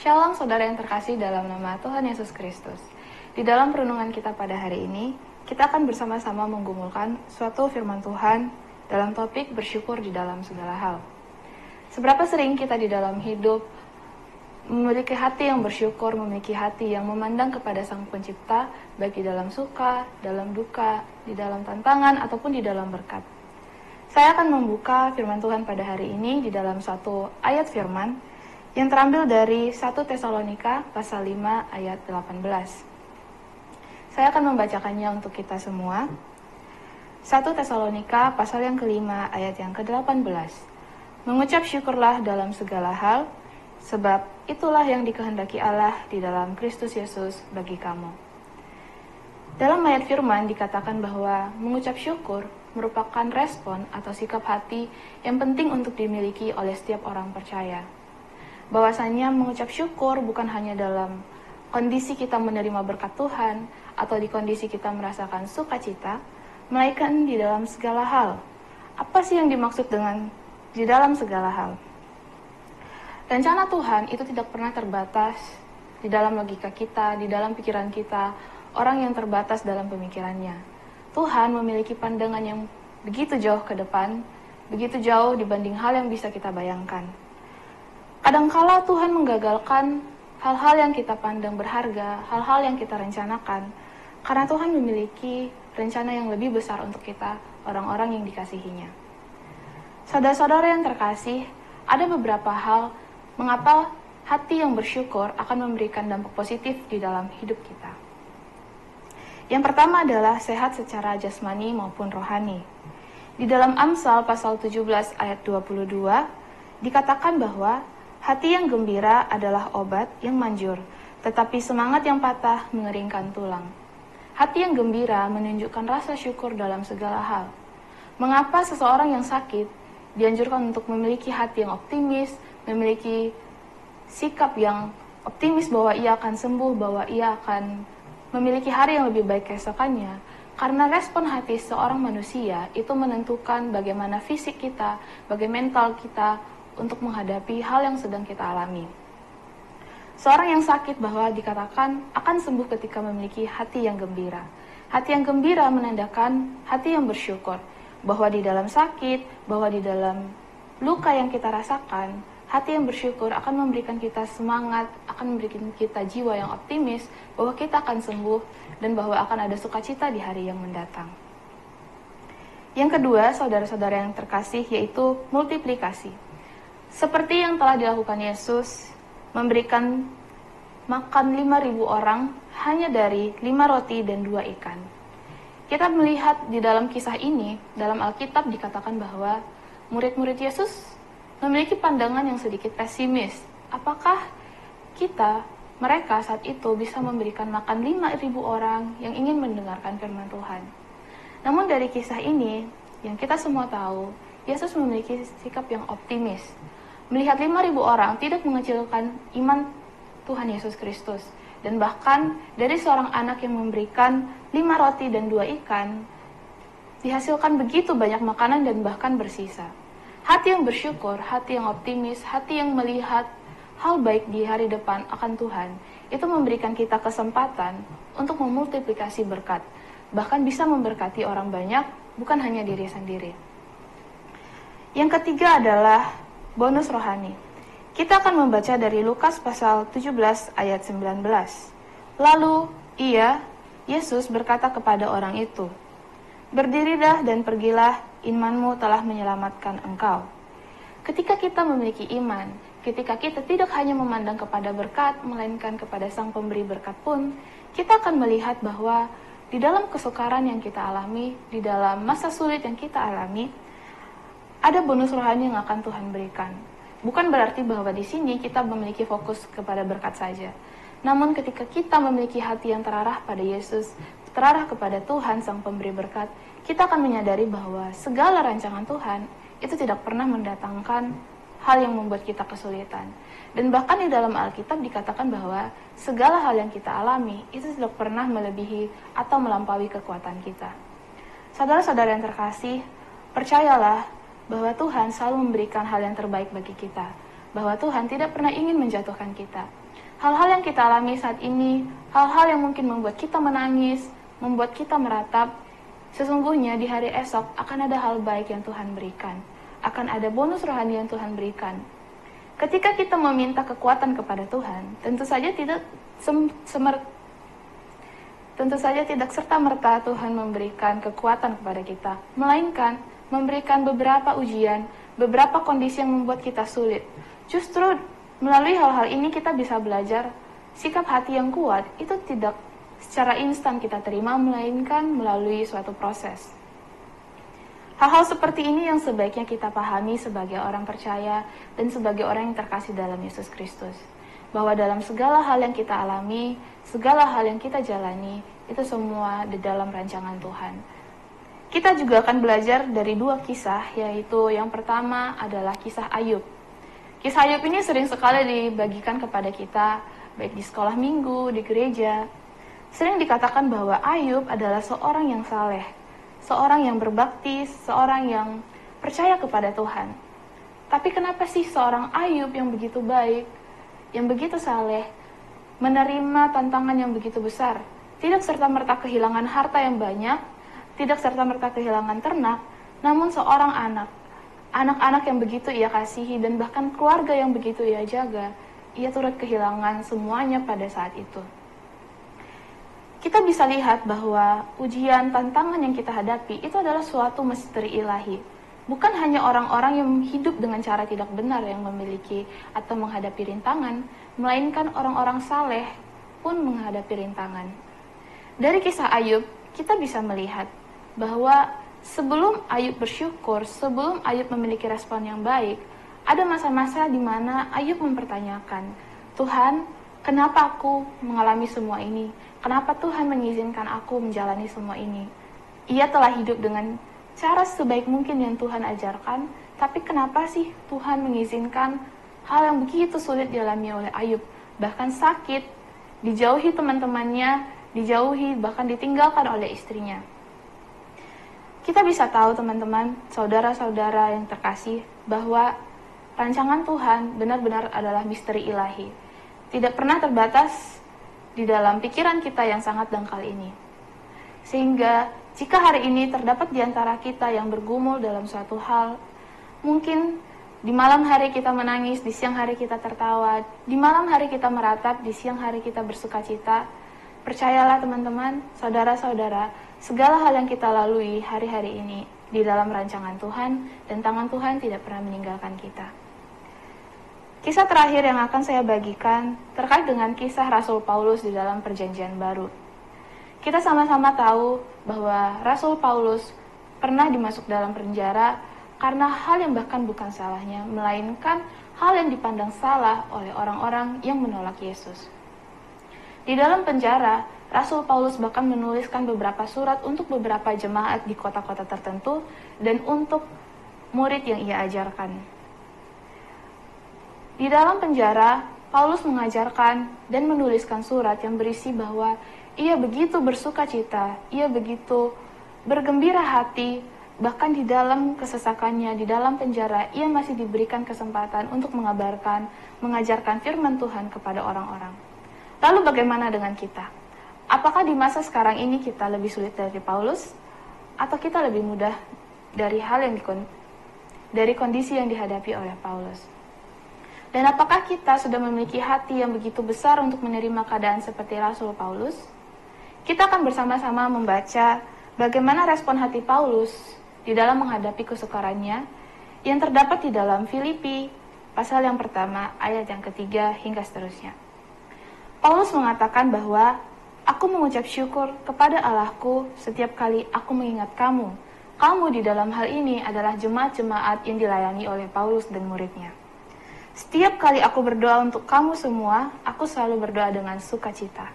Shalom saudara yang terkasih dalam nama Tuhan Yesus Kristus. Di dalam perenungan kita pada hari ini, kita akan bersama-sama menggumulkan suatu firman Tuhan dalam topik bersyukur di dalam segala hal. Seberapa sering kita di dalam hidup memiliki hati yang bersyukur, memiliki hati yang memandang kepada Sang Pencipta, baik di dalam suka, dalam duka, di dalam tantangan, ataupun di dalam berkat. Saya akan membuka firman Tuhan pada hari ini di dalam satu ayat firman yang terambil dari 1 Tesalonika pasal 5 ayat 18. Saya akan membacakannya untuk kita semua. 1 Tesalonika pasal yang kelima ayat yang ke-18. Mengucap syukurlah dalam segala hal, sebab itulah yang dikehendaki Allah di dalam Kristus Yesus bagi kamu. Dalam ayat firman dikatakan bahwa mengucap syukur merupakan respon atau sikap hati yang penting untuk dimiliki oleh setiap orang percaya. Bahwasanya mengucap syukur bukan hanya dalam kondisi kita menerima berkat Tuhan atau di kondisi kita merasakan sukacita, melainkan di dalam segala hal. Apa sih yang dimaksud dengan di dalam segala hal? Rencana Tuhan itu tidak pernah terbatas di dalam logika kita, di dalam pikiran kita, orang yang terbatas dalam pemikirannya. Tuhan memiliki pandangan yang begitu jauh ke depan, begitu jauh dibanding hal yang bisa kita bayangkan. Kadangkala Tuhan menggagalkan hal-hal yang kita pandang berharga, hal-hal yang kita rencanakan, karena Tuhan memiliki rencana yang lebih besar untuk kita, orang-orang yang dikasihinya. Saudara-saudara yang terkasih, ada beberapa hal mengapa hati yang bersyukur akan memberikan dampak positif di dalam hidup kita. Yang pertama adalah sehat secara jasmani maupun rohani. Di dalam Amsal pasal 17 ayat 22, dikatakan bahwa hati yang gembira adalah obat yang manjur, tetapi semangat yang patah mengeringkan tulang. Hati yang gembira menunjukkan rasa syukur dalam segala hal. Mengapa seseorang yang sakit dianjurkan untuk memiliki hati yang optimis, memiliki sikap yang optimis bahwa ia akan sembuh, bahwa ia akan memiliki hari yang lebih baik keesokannya? Karena respon hati seorang manusia itu menentukan bagaimana fisik kita, bagaimana mental kita untuk menghadapi hal yang sedang kita alami. Seorang yang sakit bahwa dikatakan akan sembuh ketika memiliki hati yang gembira. Hati yang gembira menandakan hati yang bersyukur, bahwa di dalam sakit, bahwa di dalam luka yang kita rasakan, hati yang bersyukur akan memberikan kita semangat, akan memberikan kita jiwa yang optimis, bahwa kita akan sembuh, dan bahwa akan ada sukacita di hari yang mendatang. Yang kedua, saudara-saudara yang terkasih, yaitu multiplikasi. Seperti yang telah dilakukan Yesus, memberikan makan 5.000 orang hanya dari 5 roti dan 2 ikan. Kita melihat di dalam kisah ini, dalam Alkitab dikatakan bahwa murid-murid Yesus memiliki pandangan yang sedikit pesimis. Apakah mereka saat itu bisa memberikan makan 5.000 orang yang ingin mendengarkan firman Tuhan? Namun dari kisah ini, yang kita semua tahu, Yesus memiliki sikap yang optimis. Melihat 5.000 orang tidak mengecilkan iman Tuhan Yesus Kristus. Dan bahkan dari seorang anak yang memberikan 5 roti dan 2 ikan, dihasilkan begitu banyak makanan dan bahkan bersisa. Hati yang bersyukur, hati yang optimis, hati yang melihat hal baik di hari depan akan Tuhan, itu memberikan kita kesempatan untuk memultiplikasi berkat. Bahkan bisa memberkati orang banyak, bukan hanya diri sendiri. Yang ketiga adalah bonus rohani. Kita akan membaca dari Lukas pasal 17 ayat 19. Lalu Yesus berkata kepada orang itu, "Berdirilah dan pergilah, imanmu telah menyelamatkan engkau." Ketika kita memiliki iman, ketika kita tidak hanya memandang kepada berkat, melainkan kepada Sang Pemberi berkat pun, kita akan melihat bahwa di dalam kesukaran yang kita alami, di dalam masa sulit yang kita alami, ada bonus rohani yang akan Tuhan berikan. Bukan berarti bahwa di sini kita memiliki fokus kepada berkat saja. Namun ketika kita memiliki hati yang terarah pada Yesus, terarah kepada Tuhan Sang Pemberi berkat, kita akan menyadari bahwa segala rancangan Tuhan itu tidak pernah mendatangkan hal yang membuat kita kesulitan. Dan bahkan di dalam Alkitab dikatakan bahwa segala hal yang kita alami itu tidak pernah melebihi atau melampaui kekuatan kita. Saudara-saudara yang terkasih, percayalah bahwa Tuhan selalu memberikan hal yang terbaik bagi kita, bahwa Tuhan tidak pernah ingin menjatuhkan kita. hal-hal yang kita alami saat ini, hal-hal yang mungkin membuat kita menangis, membuat kita meratap, sesungguhnya di hari esok akan ada hal baik yang Tuhan berikan. Akan ada bonus rohani yang Tuhan berikan. Ketika kita meminta kekuatan kepada Tuhan, tentu saja tidak serta-merta Tuhan memberikan kekuatan kepada kita, melainkan memberikan beberapa ujian, beberapa kondisi yang membuat kita sulit. Justru melalui hal-hal ini kita bisa belajar sikap hati yang kuat itu tidak secara instan kita terima, melainkan melalui suatu proses. Hal-hal seperti ini yang sebaiknya kita pahami sebagai orang percaya dan sebagai orang yang terkasih dalam Yesus Kristus. Bahwa dalam segala hal yang kita alami, segala hal yang kita jalani, itu semua di dalam rancangan Tuhan. Kita juga akan belajar dari dua kisah, yaitu yang pertama adalah kisah Ayub. Kisah Ayub ini sering sekali dibagikan kepada kita, baik di sekolah minggu, di gereja. Sering dikatakan bahwa Ayub adalah seorang yang saleh, seorang yang berbakti, seorang yang percaya kepada Tuhan. Tapi kenapa sih seorang Ayub yang begitu baik, yang begitu saleh, menerima tantangan yang begitu besar? Tidak serta-merta kehilangan harta yang banyak, tidak serta-merta kehilangan ternak, namun seorang anak-anak yang begitu ia kasihi dan bahkan keluarga yang begitu ia jaga, ia turut kehilangan semuanya pada saat itu. Kita bisa lihat bahwa ujian, tantangan yang kita hadapi itu adalah suatu misteri ilahi. Bukan hanya orang-orang yang hidup dengan cara tidak benar yang memiliki atau menghadapi rintangan, melainkan orang-orang saleh pun menghadapi rintangan. Dari kisah Ayub, kita bisa melihat bahwa sebelum Ayub bersyukur, sebelum Ayub memiliki respon yang baik, ada masa-masa di mana Ayub mempertanyakan, Tuhan, kenapa aku mengalami semua ini? Kenapa Tuhan mengizinkan aku menjalani semua ini? Ia telah hidup dengan cara sebaik mungkin yang Tuhan ajarkan, tapi kenapa sih Tuhan mengizinkan hal yang begitu sulit dialami oleh Ayub? Bahkan sakit, dijauhi teman-temannya, dijauhi, bahkan ditinggalkan oleh istrinya. Kita bisa tahu teman-teman, saudara-saudara yang terkasih, bahwa rancangan Tuhan benar-benar adalah misteri ilahi. Tidak pernah terbatas di dalam pikiran kita yang sangat dangkal ini. Sehingga jika hari ini terdapat di antara kita yang bergumul dalam suatu hal, mungkin di malam hari kita menangis, di siang hari kita tertawa, di malam hari kita meratap, di siang hari kita bersukacita. Percayalah teman-teman, saudara-saudara, segala hal yang kita lalui hari-hari ini di dalam rancangan Tuhan, dan tangan Tuhan tidak pernah meninggalkan kita. Kisah terakhir yang akan saya bagikan terkait dengan kisah Rasul Paulus di dalam Perjanjian Baru. Kita sama-sama tahu bahwa Rasul Paulus pernah dimasuk dalam penjara karena hal yang bahkan bukan salahnya, melainkan hal yang dipandang salah oleh orang-orang yang menolak Yesus. Di dalam penjara, Rasul Paulus bahkan menuliskan beberapa surat untuk beberapa jemaat di kota-kota tertentu dan untuk murid yang ia ajarkan. Di dalam penjara, Paulus mengajarkan dan menuliskan surat yang berisi bahwa ia begitu bersuka cita, ia begitu bergembira hati, bahkan di dalam kesesakannya, di dalam penjara, ia masih diberikan kesempatan untuk mengabarkan, mengajarkan firman Tuhan kepada orang-orang. Lalu bagaimana dengan kita? Apakah di masa sekarang ini kita lebih sulit dari Paulus? Atau kita lebih mudah dari dari kondisi yang dihadapi oleh Paulus? Dan apakah kita sudah memiliki hati yang begitu besar untuk menerima keadaan seperti Rasul Paulus? Kita akan bersama-sama membaca bagaimana respon hati Paulus di dalam menghadapi kesukarannya yang terdapat di dalam Filipi, pasal yang pertama, ayat yang ketiga hingga seterusnya. Paulus mengatakan bahwa, aku mengucap syukur kepada Allahku setiap kali aku mengingat kamu. Kamu di dalam hal ini adalah jemaat-jemaat yang dilayani oleh Paulus dan muridnya. Setiap kali aku berdoa untuk kamu semua, aku selalu berdoa dengan sukacita.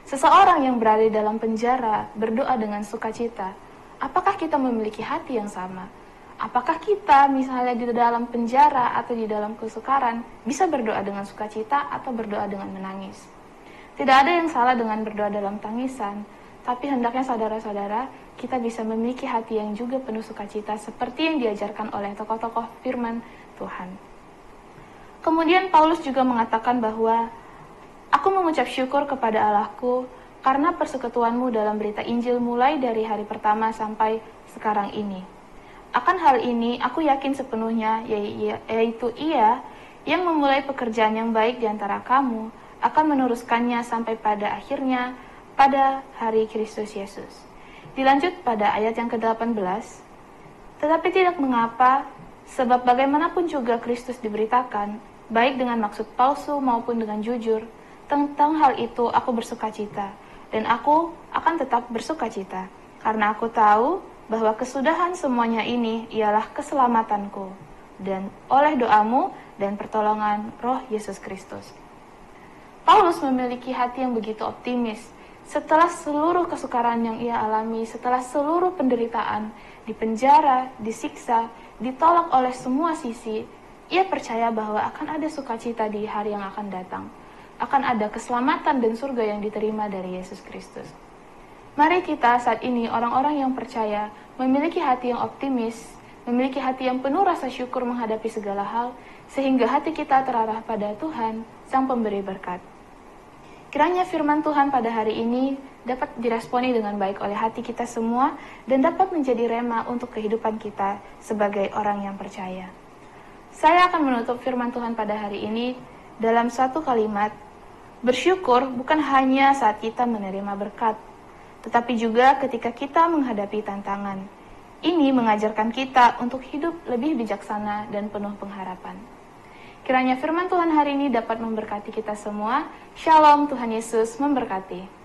Seseorang yang berada di dalam penjara berdoa dengan sukacita. Apakah kita memiliki hati yang sama? Apakah kita misalnya di dalam penjara atau di dalam kesukaran bisa berdoa dengan sukacita atau berdoa dengan menangis? Tidak ada yang salah dengan berdoa dalam tangisan, tapi hendaknya saudara-saudara kita bisa memiliki hati yang juga penuh sukacita seperti yang diajarkan oleh tokoh-tokoh firman Tuhan. Kemudian Paulus juga mengatakan bahwa Aku mengucap syukur kepada Allahku karena persekutuanmu dalam berita Injil mulai dari hari pertama sampai sekarang ini. Akan hal ini aku yakin sepenuhnya, yaitu Ia yang memulai pekerjaan yang baik di antara kamu akan meneruskannya sampai pada akhirnya pada hari Kristus Yesus. Dilanjut pada ayat yang ke-18, tetapi tidak mengapa, sebab bagaimanapun juga Kristus diberitakan, baik dengan maksud palsu maupun dengan jujur, tentang hal itu aku bersukacita, dan aku akan tetap bersukacita, karena aku tahu bahwa kesudahan semuanya ini ialah keselamatanku, dan oleh doamu dan pertolongan Roh Yesus Kristus. Paulus memiliki hati yang begitu optimis. Setelah seluruh kesukaran yang ia alami, setelah seluruh penderitaan, dipenjara, disiksa, ditolak oleh semua sisi, ia percaya bahwa akan ada sukacita di hari yang akan datang. Akan ada keselamatan dan surga yang diterima dari Yesus Kristus. Mari kita saat ini, orang-orang yang percaya, memiliki hati yang optimis, memiliki hati yang penuh rasa syukur menghadapi segala hal, sehingga hati kita terarah pada Tuhan, Sang Pemberi berkat. Kiranya firman Tuhan pada hari ini dapat diresponi dengan baik oleh hati kita semua dan dapat menjadi rema untuk kehidupan kita sebagai orang yang percaya. Saya akan menutup firman Tuhan pada hari ini dalam satu kalimat, bersyukur bukan hanya saat kita menerima berkat, tetapi juga ketika kita menghadapi tantangan. Ini mengajarkan kita untuk hidup lebih bijaksana dan penuh pengharapan. Kiranya firman Tuhan hari ini dapat memberkati kita semua. Shalom, Tuhan Yesus memberkati.